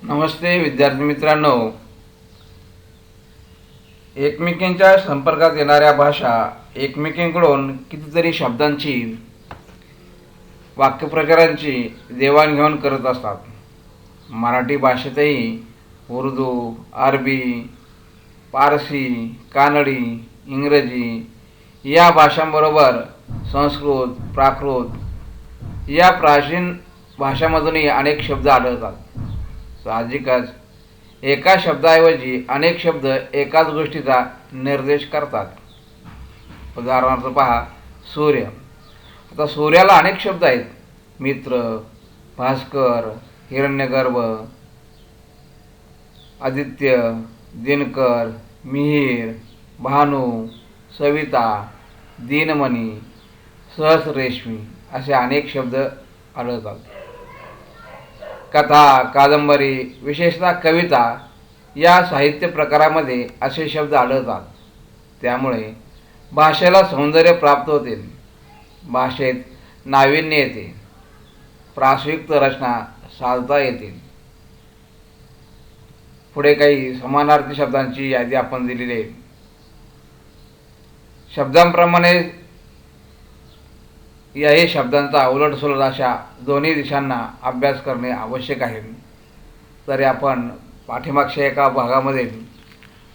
नमस्ते विद्यार्थी मित्रांनो. एकमेकींच्या संपर्कात येणाऱ्या भाषा एकमेकींकडून कितीतरी शब्दांची, वाक्यप्रचारांची देवाणघेवाण करत असतात. मराठी भाषेतही उर्दू, अरबी, पारसी, कानडी, इंग्रजी या भाषांबरोबर संस्कृत, प्राकृत या प्राचीन भाषांमधूनही अनेक शब्द आढळतात. साहजिकच एका शब्दाऐवजी अनेक शब्द एकाच गोष्टीचा निर्देश करतात. उदाहरणार्थ पहा, सूर्य. आता सूर्याला अनेक शब्द आहेत. मित्र, भास्कर, हिरण्यगर्भ, आदित्य, दिनकर, मिहीर, भानू, सविता, दीनमणी, सहस्ररेशमी असे अनेक शब्द आढळतात. कथा, कादंबरी, विशेषतः कविता या साहित्य प्रकारामध्ये असे शब्द आढळतात. त्यामुळे भाषेला सौंदर्य प्राप्त होते, भाषेत नाविन्य येते, प्रासयुक्त रचना साधता येते. पुढे काही समानार्थी शब्दांची यादी आपण दिलेली आहे. शब्दांप्रमाणे याही शब्दांचा उलटसुलट अशा दोन्ही दिशांना अभ्यास करणे आवश्यक आहे. तरी आपण पाठीमागच्या एका भागामध्ये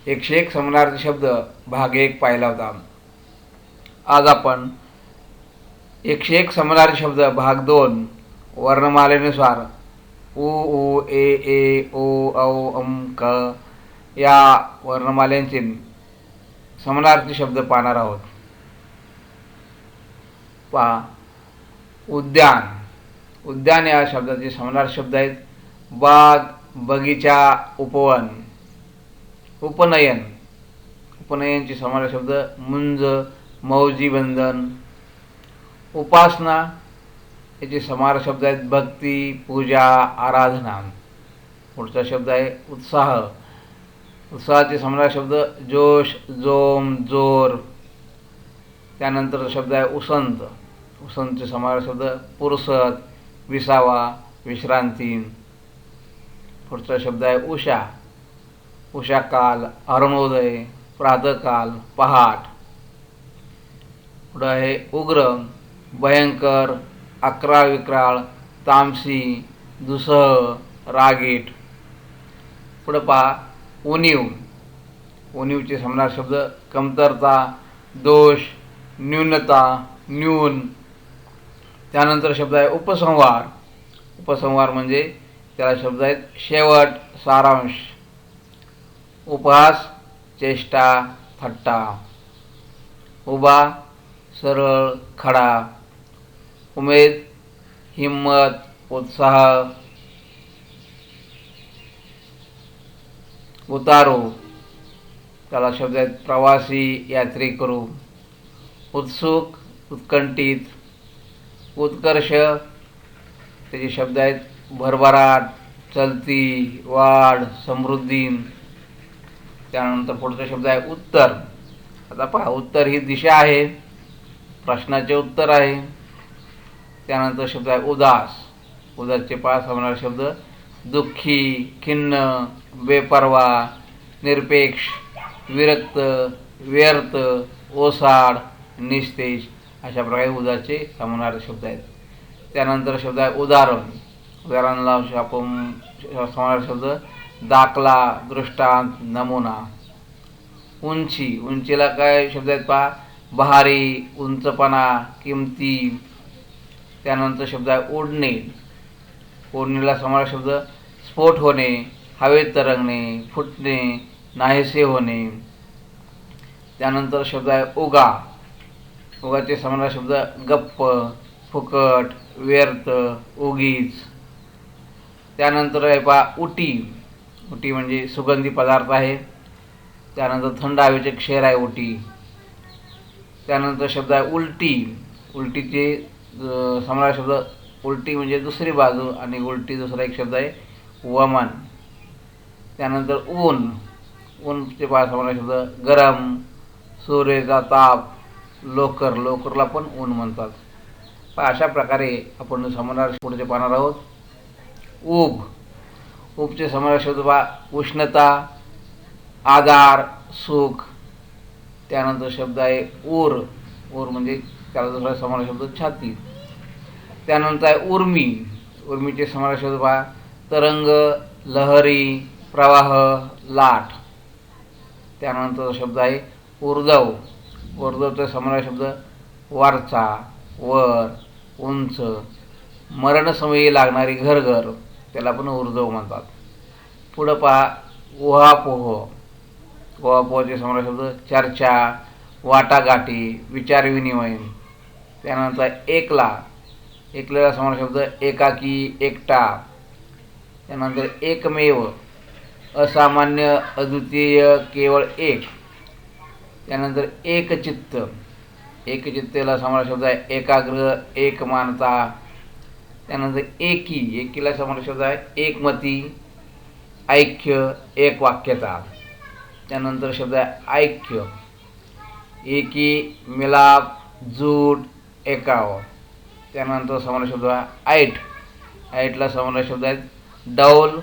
101 समानार्थी शब्द भाग 1 पाहिला होता. आज आपण 101 समानार्थी शब्द भाग 2 वर्णमालेनुसार उ, ऊ, ए, ओ, औ, क या वर्णमालेंचे समानार्थी शब्द पाहणार आहोत. पहा, उद्यान. उद्यान या शब्दाचे समानार्थी शब्द आहेत बाग, बगीचा, उपवन. उपनयन. उपनयनचे समानार्थी शब्द मुंज, मौजी बंधन. उपासना याचे समानार्थी शब्द आहेत भक्ती, पूजा, आराधना. पुढचा शब्द आहे उत्साह. उत्साहाचे समानार्थी शब्द जोश, जोम, जोर. त्यानंतर शब्द आहे उसंत. उसंतचे समानार्थी शब्द पुरसत, विसावा, विश्रांती. पुढचा शब्द आहे उषा. उषाकाल, अरुणोदय, प्रातःकाल, पहाट. पुढं आहे उग्र, भयंकर, अक्राळ विक्राळ, तामसी, दुसह, रागीट. पुढं पहा उणीव. उणीवचे समानार्थी शब्द कमतरता, दोष, न्यूनता, न्यून. त्यानंतर शब्द आहे उपसंहार. उपसंहार म्हणजे त्याला शब्द आहेत शेवट, सारांश. उपहास, चेष्टा, थट्टा. उभा, सरळ, खडा. उमेद, हिम्मत, उत्साह. उतारू त्याला शब्द आहेत प्रवासी, यात्रेकरू. उत्सुक, उत्कंठित. उत्कर्ष त्याचे शब्द आहेत भरभराट, चलती, वाढ, समृद्धी. त्यानंतर पुढचा शब्द आहे उत्तर. आता पहा, उत्तर ही दिशा आहे, प्रश्नाचे उत्तर आहे. त्यानंतर शब्द आहे उदास. उदासचे 5 समानार्थी शब्द दुःखी, खिन्न, बेपर्वा, निरपेक्ष, विरक्त, व्यर्थ, ओसाड, निस्तेज अशा प्रकारे उदासचे समानार्थी शब्द आहेत. त्यानंतर शब्द आहे उदाहरण. उदाहरणाला आपण समानार्थी शब्द दाखला, दृष्टांत, नमुना. उंची. उंचीला काय शब्द आहेत पहा, बहारी, उंचपणा, किमती. त्यानंतर शब्द आहे ओढणे. ओढणीला समानार्थी शब्द स्फोट होणे, हवेत तरंगणे, फुटणे, नाहीसे होणे. त्यानंतर शब्द आहे उगा. उगाचे समानार्थी शब्द गप्प, फुकट, व्यर्थ, उगीच. त्यानंतर आहे पहा उटी. उटी म्हणजे सुगंधी पदार्थ आहे. त्यानंतर थंड हवेचे क्षेर आहे उटी. त्यानंतर शब्द आहे उलटी. उलटीचे समानार्थी शब्द उलटी म्हणजे दुसरी बाजू आणि उलटी दुसरा एक शब्द आहे वमन. त्यानंतर ऊन. ऊनचे 5 समानार्थी शब्द गरम, सूर्याचा ताप, लोकर. लोकरला पण ऊन म्हणतात. अशा प्रकारे आपण समानार्थी पुढचे पाहणार आहोत. ऊब. उपचे समानार्थी शब्द पहा उष्णता, आधार, सुख. त्यानंतर शब्द आहे ऊर. ऊर म्हणजे त्याला दुसरा समानार्थी शब्द छाती. त्यानंतर आहे उर्मी. उर्मीचे समानार्थी शब्द पहा तरंग, लहरी, प्रवाह, लाट. त्यानंतर शब्द आहे ऊर्ध्व. ऊर्ध्वचा समानार्थी शब्द वरचा, वर, उंच. मरणसमयी लागणारी घरघर, त्याला पण ऊर्ध्व म्हणतात. पुढं पहा उहापोह. उहापोहाचे समानार्थी शब्द चर्चा, वाटाघाटी, विचारविनिमय. त्यानंतर एकला. एकलेला समानार्थी शब्द एकाकी, एकटा. त्यानंतर एकमेव, असामान्य, अद्वितीय, केवळ एक. त्यानंतर एकचित्त. एकचित्तेला समानार्थी शब्द आहे एकाग्र, एकमानता. त्यानंतर एकी. एकीला समानार्थी शब्द आहे एकमती, ऐक्य, एकवाक्यता. त्यानंतर शब्द आहे ऐक्य. एकी, मिलाप, जूट, एकाव. त्यानंतर समानार्थी शब्द आहे ऐट. ऐटला समानार्थी शब्द आहेत डौल,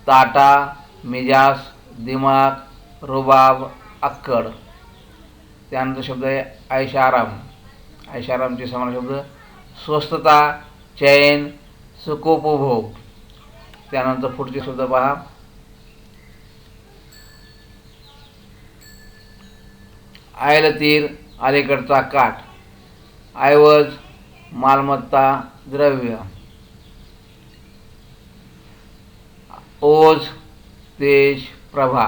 ताटा, मिजाज, दिमाग, रुबाब, अक्कड. त्यानंतर शब्द आहे ऐशाराम. ऐशारामचे समानार्थी शब्द स्वस्थता, चैन, सुखोपभोग. त्यानंतर पुढचे शब्द पहा आयलतीर, अलीकडचा काठ. ऐवज, मालमत्ता, द्रव्य. ओझ, तेज, प्रभा.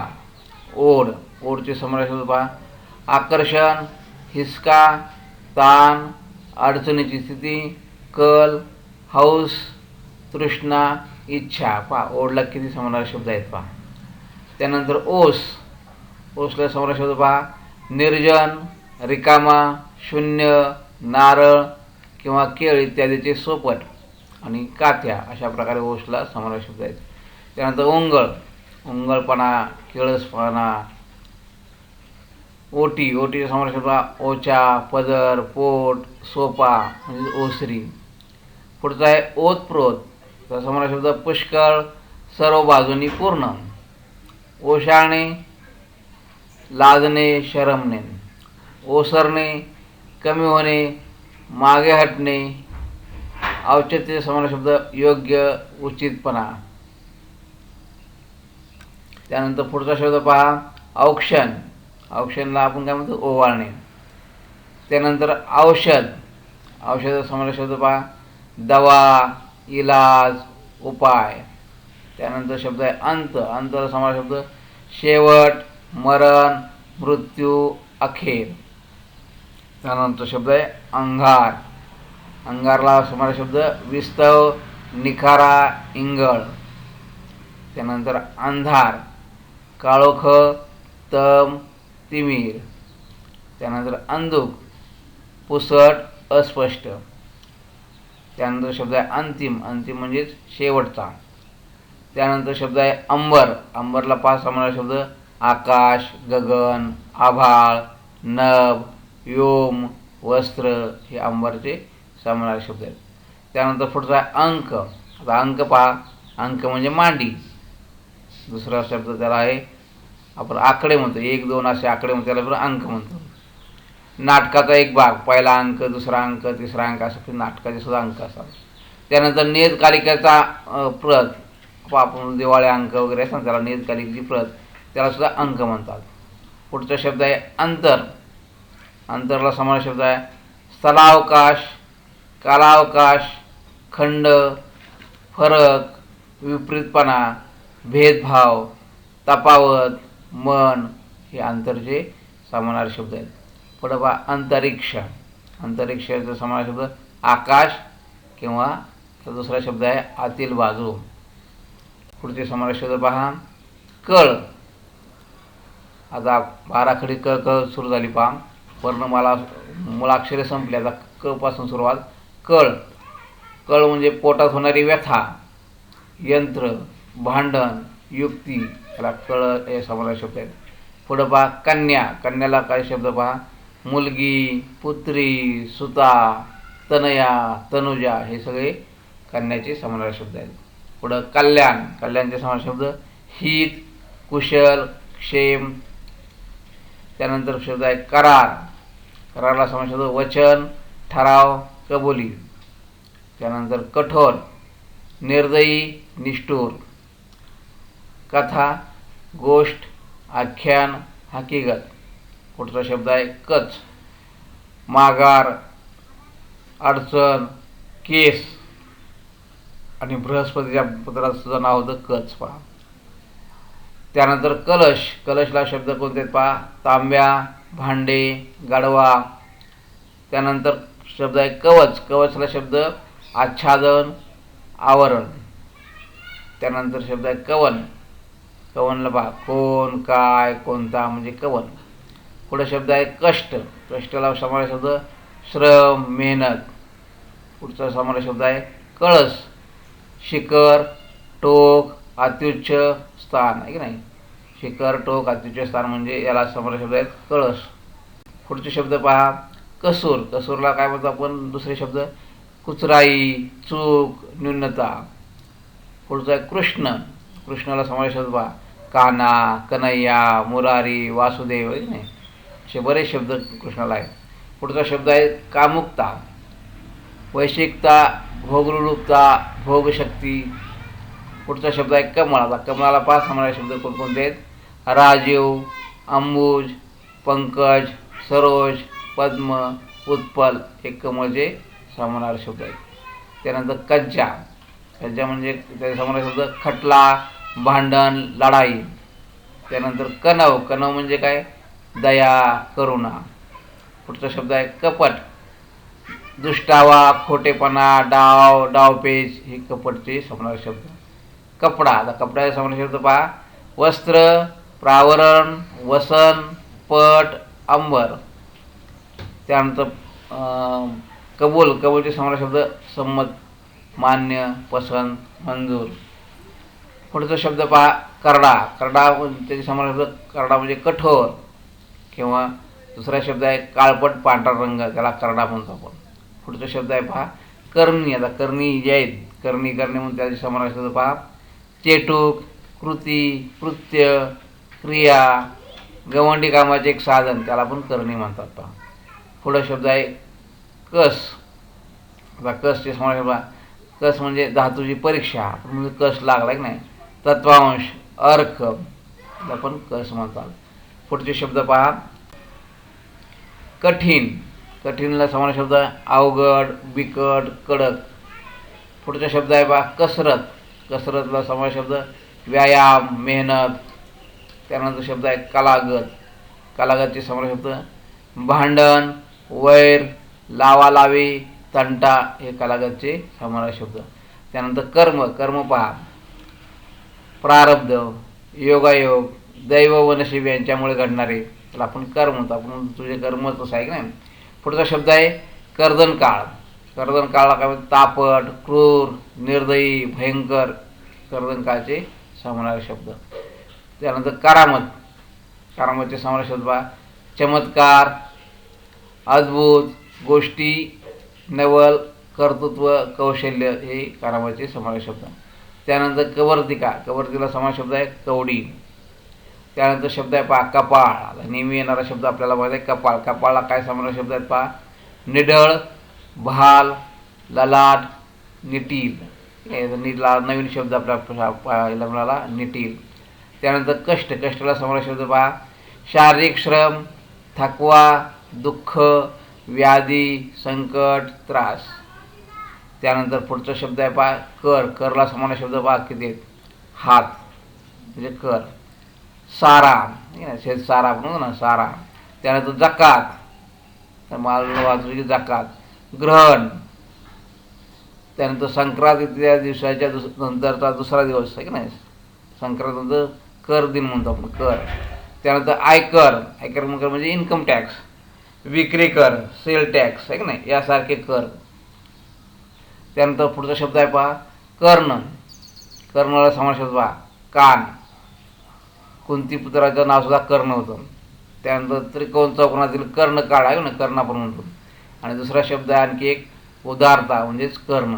ओढ. ओढचे समानार्थी शब्द पहा आकर्षण, हिसका, ताण, अडचणीची स्थिती, कल, हौस, तृष्णा, इच्छा. पहा ओढला किती समानार्थी शब्द आहेत पहा. त्यानंतर ओस. ओसला समानार्थी शब्द पहा निर्जन, रिकामा, शून्य, नारळ किंवा केळ इत्यादीचे सोपट आणि काथ्या. अशा प्रकारे ओसला समानार्थी शब्द आहेत. त्यानंतर ओंगळ. ओंगळपणा, केळसपणा. ओटी. ओटीचा समानार्थी शब्द पहा ओचा, पदर, पोट, सोपा म्हणजे ओसरी. पुढचा आहे ओतप्रोत. त्याचा समानार्थी शब्द पुष्कळ, सर्व बाजूनी पूर्ण. ओशाळणे, लाजणे, शरमणे. ओसरणे, कमी होणे, मागे हटणे. औचित्य समानार्थी शब्द योग्य, उचितपणा. त्यानंतर पुढचा शब्द पहा औक्षण. औक्षणला आपण काय म्हणतो ओवाळणे. त्यानंतर औषध. औषधाचा समानार्थी शब्द पहा दवा, इलाज, उपाय. त्यानंतर शब्द आहे अंत. अंतला समानार्थी शब्द शेवट, मरण, मृत्यू, अखेर. त्यानंतर शब्द आहे अंगार. अंगारला समानार्थी शब्द विस्तव, निखारा, इंगळ. त्यानंतर अंधार, काळोख, तम, तिमीर. त्यानंतर अंधुक, पुसट, अस्पष्ट. त्यानंतर शब्द आहे अंतिम. अंतिम म्हणजेच शेवटचा. त्यानंतर शब्द आहे अंबर. अंबरला 5 समानार्थी शब्द आकाश, गगन, आभाळ, नभ, व्योम, वस्त्र. हे अंबरचे समानार्थी शब्द आहेत. त्यानंतर पुढचा आहे अंक. आता अंक पहा अंक म्हणजे मांडी. दुसरा शब्द त्याला आहे आपण आकडे म्हणतो 1, 2 असे आकडे म्हणतो त्याला आपण अंक म्हणतो. नाटकाचा एक भाग पहिला अंक, दुसरा अंक, तिसरा अंक असं नाटकाचे सुद्धा अंक असतात. त्यानंतर नियतकालिकेचा प्रत आपण दिवाळी अंक वगैरे असतात त्याला नियतकालिकेची प्रत त्याला सुद्धा अंक म्हणतात. पुढचा शब्द आहे अंतर. अंतरला समानार्थी शब्द आहे स्थलावकाश, कालावकाश, खंड, फरक, विपरीतपणा, भेदभाव, तफावत, मन. हे अंतरचे समानार्थी शब्द आहेत. पुढे पहा अंतरिक्ष. अंतरिक्षाचा समानार्थी शब्द आकाश किंवा दुसरा शब्द आहे आतील बाजू. पुढचे समानार्थी शब्द पहा कळ. आता 12 खडी क क सुरू झाली पहा. वर्णमाला मुळाक्षरे संपली. आता क पासून सुरुवात. कळ. कळ म्हणजे पोटात होणारी व्यथा, यंत्र, भांडण, युक्ती. याला कळ हे समानार्थी शब्द आहेत. पुढं पहा कन्या. कन्याला काही शब्द पहा मुलगी, पुत्री, सुता, तनया, तनुजा. हे सगळे कन्याचे समानार्थी शब्द आहेत. पुढं कल्याण, कल्याणचे समास शब्द हित, कुशल, क्षेम. त्यानंतर शब्द आहे करार, करारला समास शब्द वचन, ठराव, कबुली. त्यानंतर कठोर, निर्दयी, निष्ठुर. कथा, गोष्ट, आख्यान, हकीकत. पुढचा शब्द आहे कच, माघार, अडचण, केस. आणि बृहस्पतीच्या पुत्राचं सुद्धा नाव होतं कच पहा. त्यानंतर कलश, कलशला शब्द कोणते आहेत पहा, तांब्या, भांडे, गाढवा. त्यानंतर शब्द आहे कवच, कवचला शब्द आच्छादन, आवरण. त्यानंतर शब्द आहे कवन, कवनला पहा कोण, काय, कोणता म्हणजे कवन. पुढे शब्द आहे कष्ट, कष्टाला समास शब्द श्रम, मेहनत. पुढचा समास शब्द आहे कळस, शिखर, टोक, अत्युच्च स्थान आहे की नाही. शिखर, टोक, अत्युच्च स्थान म्हणजे याला समास शब्द आहेत कळस. पुढचे शब्द पहा कसूर, कसूरला काय म्हणतो आपण दुसरे शब्द कुचराई, चूक, न्यूनता. पुढचा आहे कृष्ण, कृष्णाला समास शब्द पहा कान्हा, कन्हैया, मुरारी, वासुदेव आहे की नाही. असे बरेच शब्द कृष्णाला आहेत. पुढचा शब्द आहे कामुकता, वैश्विकता, भोगरूपता, भोगशक्ती. पुढचा शब्द आहे कमळ, आता कमळाला पाच समास शब्द कोणकोणते आहेत, राजीव, अंबुज, पंकज, सरोज, पद्म, उत्पल हे कमळचे समानार शब्द आहेत. त्यानंतर कज्जा, कज्जा म्हणजे त्याचा समानार शब्द खटला, भांडण, लढाई. त्यानंतर कणव, कणव म्हणजे काय दया, करुणा. पुढचा शब्द आहे कपट, दुष्टावा, खोटेपणा, डाव, डावपेच हे कपटचे समानार शब्द. कपडा, आता कपड्याचा समानार शब्द पहा वस्त्र, प्रावरण, वसन, पट, अंबर. त्यानंतर कबूल, कबूलचे समानार शब्द संमत, मान्य, पसंत, मंजूर. पुढचा शब्द पहा करडा, करडा त्याचे समानार शब्द करडा म्हणजे कठोर किंवा दुसरा शब्द आहे काळपट पांढरा रंग, त्याला करडा म्हणतो आपण. पुढचा शब्द आहे पहा करणी, आता करणी जे आहेत करणी करणे म्हणून त्याचे समानार शब्द पहा चेटूक, कृती, कृत्य, क्रिया, गवंडी कामाचे एक साधन त्याला पण करणी म्हणतात पहा. पुढचा शब्द आहे कस, आता कसचे समानार शब्द कस म्हणजे धातूची परीक्षा म्हणजे कस लागला की नाही. तत्वांश, अर्क त्याला पण कस म्हणतात. पुढचे शब्द पहा कठीण, कठीणला समानार शब्द अवघड, बिकट, कडक. पुढचा शब्द आहे पहा कसरत, कसरतला समानार शब्द व्यायाम, मेहनत. त्यानंतर शब्द आहे कलागत, कलागतचे समानार शब्द भांडण, वैर, लावालावी, तंटा हे कलागतचे समानार शब्द. त्यानंतर कर्म, कर्म पहा प्रारब्ध, योगायोग, दैव व नशीब यांच्यामुळे घडणारे त्याला आपण कर्म म्हणतो. आपण तुझे कर्मच असं आहे की नाही. पुढचा शब्द आहे कर्दन काळ, कर्दन काळाला काय म्हणतात तापट, क्रूर, निर्दयी, भयंकर कर्दन काळचे समानार शब्द. त्यानंतर करामत, करामतचे समानार शब्द पहा चमत्कार, अद्भुत, गोष्टी, नवल, कर्तृत्व, कौशल्य हे करामतचे समानार शब्द. त्यानंतर कवर्तिका, कवर्तिला समानार शब्द आहे कवडी. त्यानंतर शब्द आहे पहा कपाळ, नेहमी येणारा शब्द आपल्याला माहिती आहे कपाळ, कपाळला काय समानार शब्द आहेत पहा निढळ, भाल, ललाट, निटील. नीटला नवीन शब्द आपल्याला पाहायला मिळाला निटील. त्यानंतर कष्ट, कष्टाला समानार शब्द पहा शारीरिक श्रम, थकवा, दुःख, व्याधी, संकट, त्रास. त्यानंतर पुढचा शब्द आहे पहा कर, करला समानार शब्द पहा किती आहेत हात म्हणजे कर. सारा, शेत सारा आपण म्हणतो ना सारा. त्यानंतर जकात, तर माल वाहतुकीची जकात. ग्रहण, त्यानंतर संक्रांत त्या दिवसाच्या नंतरचा दुसरा दिवस आहे की नाही संक्रांत कर दिन म्हणतो आपण कर. त्यानंतर आयकर, आयकर म्हणजे इन्कम टॅक्स, विक्री कर, सेल टॅक्स आहे की नाही यासारखे कर. त्यानंतर पुढचा शब्द आहे पहा कर्ण, कर्णाला समानार शब्द पहा कान, कुंतीपुत्राचं नाव सुद्धा कर्ण होतं. त्यानंतर त्रिकोण चौकोनातील कर्ण काढ आहे ना कर्ण आपण म्हणतो. आणि दुसरा शब्द आहे आणखी एक उदारता म्हणजेच कर्ण.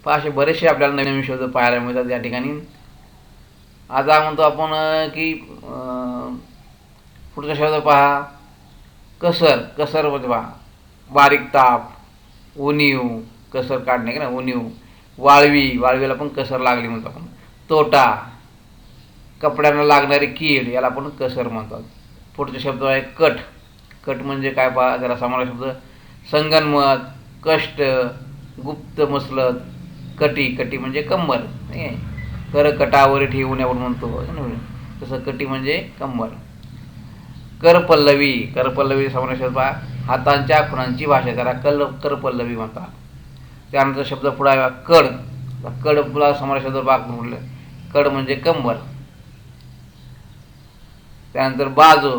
पहा असे बरेचसे आपल्याला नवीन नवीन शब्द पाहायला मिळतात या ठिकाणी. आता म्हणतो आपण की पुढचा शब्द पहा कसर. कसर म्हणजे पहा बारीक ताप, उणीव कसर काढणे की ना उणीव. वाळवी, वाळवीला पण कसर लागली म्हणतो आपण. तोटा, कपड्यांना लागणारी कीड याला आपण कसर म्हणतात. पुढचा शब्द आहे कट. कट म्हणजे काय पहा त्याला समानार्थी शब्द संगनमत, कष्ट, गुप्त मसलत, कटी. कटी म्हणजे कंबर. करकटावर ठेवून आपण म्हणतो तसं कटी म्हणजे कंबर. करपल्लवी. करपल्लवी समानार्थी शब्द पहा हातांच्या खुणांची भाषा त्याला करपल्लवी म्हणतात. त्यानंतर शब्द पुढे आहे कड. कड पुन्हा समानार्थी शब्द बाग म्हटलं. कड म्हणजे कंबर. त्यानंतर बाजू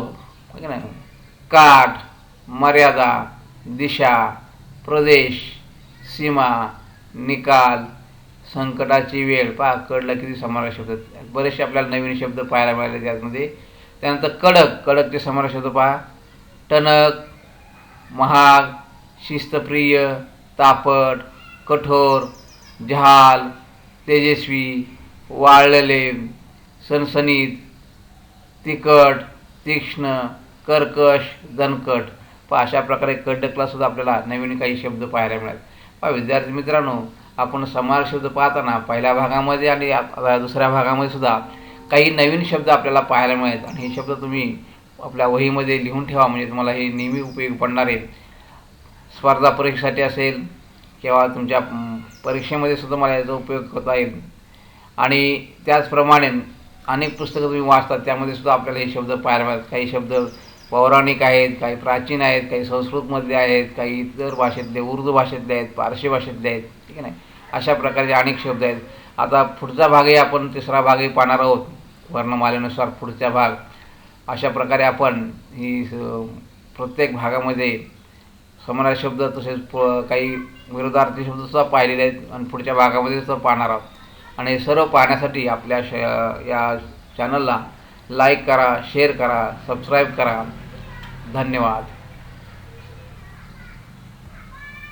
नाही काठ, मर्यादा, दिशा, प्रदेश, सीमा, निकाल, संकटाची वेळ. पहा कडला किती समानार्थी शब्द. बरेचसे आपल्याला नवीन शब्द पाहायला मिळाले त्यामध्ये. त्यानंतर कडक. कडकचे समानार्थी शब्द पहा टणक, महाग, शिस्तप्रिय, तापट, कठोर, जहाल, तेजस्वी, वाळलेले, सणसणीत, तिखट, तीक्ष्ण, कर्कश, दणकट. पहा अशा प्रकारे कडकला सुद्धा आपल्याला नवीन काही शब्द पाहायला मिळाले. पहा विद्यार्थी मित्रांनो, आपण समास शब्द पाहताना पहिल्या भागामध्ये आणि दुसऱ्या भागामध्ये सुद्धा काही नवीन शब्द आपल्याला पाहायला मिळतात. आणि हे शब्द तुम्ही आपल्या वहीमध्ये लिहून ठेवा म्हणजे तुम्हाला हे नेहमी उपयोगी पडणार आहे. स्पर्धा परीक्षेसाठी असेल किंवा तुमच्या परीक्षेमध्ये सुद्धा मला याचा उपयोग होता येईल. आणि त्याचप्रमाणे अनेक पुस्तकं तुम्ही वाचतात त्यामध्ये सुद्धा आपल्याला हे शब्द पाहायला मिळतात. काही शब्द पौराणिक आहेत, काही प्राचीन आहेत, काही संस्कृतमधले आहेत, काही इतर भाषेतले, उर्दू भाषेतले आहेत, पारशी भाषेतले आहेत. ठीक आहे नाही, अशा प्रकारचे अनेक शब्द आहेत. आता पुढचा भागही आपण तिसरा भागही पाहणार आहोत वर्णमालेनुसार पुढचा भाग. अशा प्रकारे आपण ही प्रत्येक भागामध्ये समानार्थी शब्द तसेच काही विरोधार्थी शब्दसुद्धा पाहिलेले आहेत आणि पुढच्या भागामध्ये सुद्धा पाहणार आहोत. आणि हे सर्व पाहण्यासाठी आपल्या या चॅनलला लाईक करा, शेअर करा, सबस्क्राईब करा. धन्यवाद.